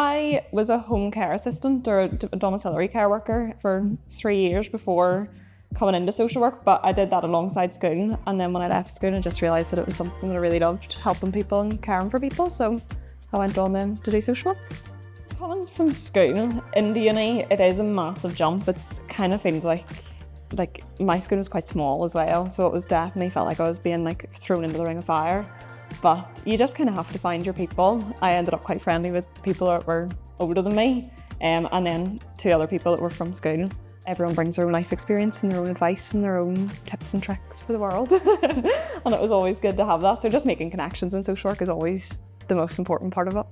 I was a home care assistant or a domiciliary care worker for 3 years before coming into social work, but I did that alongside school, and then when I left school I just realised that it was something that I really loved, helping people and caring for people, so I went on then to do social work. Coming from school into uni, it is a massive jump. It kind of feels like my school was quite small as well, so it was definitely felt like I was being like thrown into the ring of fire. But you just kind of have to find your people. I ended up quite friendly with people that were older than me, and then 2 other people that were from school. Everyone brings their own life experience and their own advice and their own tips and tricks for the world. And it was always good to have that. So just making connections in social work is always the most important part of it.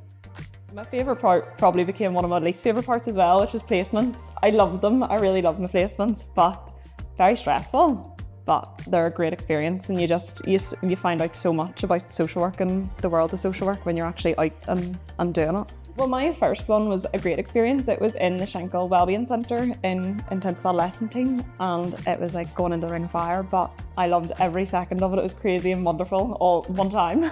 My favourite part probably became one of my least favourite parts as well, which was placements. I loved them. I really loved my placements, but very stressful. But they're a great experience, and you find out so much about social work and the world of social work when you're actually out and doing it. Well, my first one was a great experience. It was in the Schenkel Wellbeing Centre in Intensive Adolescent Team, and it was like going into the ring of fire, but I loved every second of it. It was crazy and wonderful all one time.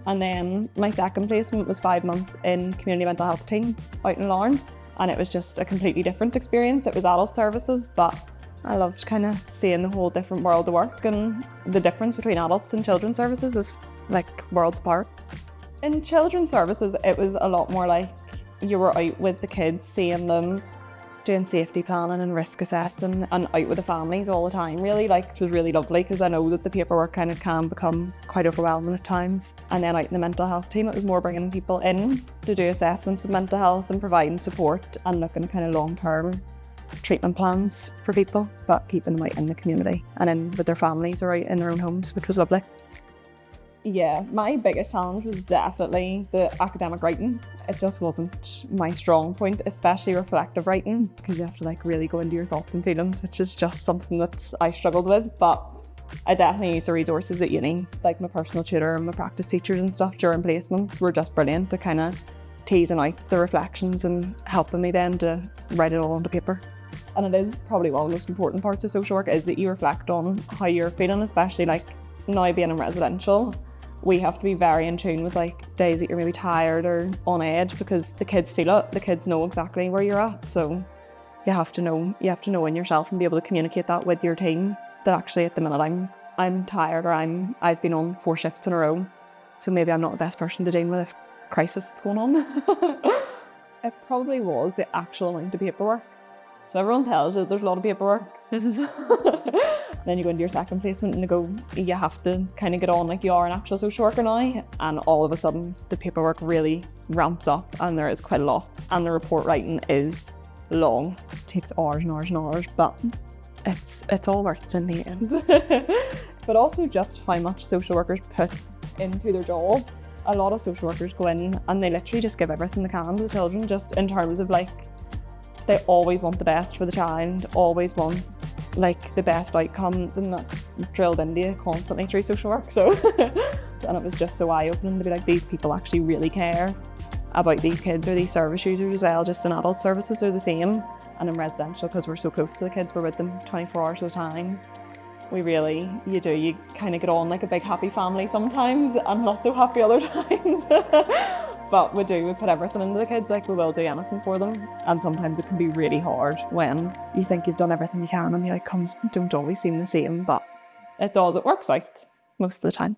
And then my second placement was 5 months in Community Mental Health Team out in Larne, and it was just a completely different experience. It was adult services, but I loved kind of seeing the whole different world of work, and the difference between adults and children's services is like worlds apart. In children's services, it was a lot more like you were out with the kids, seeing them, doing safety planning and risk assessing, and out with the families all the time, really. Like, it was really lovely, because I know that the paperwork kind of can become quite overwhelming at times. And then out in the mental health team, it was more bringing people in to do assessments of mental health and providing support and looking at kind of long-term treatment plans for people, but keeping them out in the community and in with their families or out in their own homes, which was lovely. Yeah, my biggest challenge was definitely the academic writing. It just wasn't my strong point, especially reflective writing, because you have to like really go into your thoughts and feelings, which is just something that I struggled with. But I definitely used the resources at uni, like my personal tutor and my practice teachers and stuff during placements were just brilliant to kind of teasing out the reflections and helping me then to write it all onto paper. And it is probably one of the most important parts of social work, is that you reflect on how you're feeling, especially like now being in residential. We have to be very in tune with like days that you're maybe tired or on edge, because the kids feel it. The kids know exactly where you're at. So you have to know in yourself and be able to communicate that with your team, that actually at the minute I'm tired, or I've been on 4 shifts in a row. So maybe I'm not the best person to deal with this crisis that's going on. It probably was the actual amount of paperwork. So everyone tells you there's a lot of paperwork. Then you go into your second placement and you have to kind of get on like you are an actual social worker now, and all of a sudden the paperwork really ramps up and there is quite a lot, and the report writing is long. It takes hours and hours and hours, but it's all worth it in the end. But also just how much social workers put into their job. A lot of social workers go in and they literally just give everything they can to the children, just in terms of like, they always want the best for the child, always want like the best outcome, and that's drilled into you constantly through social work. So and it was just so eye-opening to be like, these people actually really care about these kids or these service users as well. Just in adult services they're the same, and in residential, because we're so close to the kids, we're with them 24 hours at a time. You kind of get on like a big happy family sometimes, and not so happy other times. But we put everything into the kids, like we will do anything for them. And sometimes it can be really hard when you think you've done everything you can and the outcomes don't always seem the same, but it does, it works out most of the time.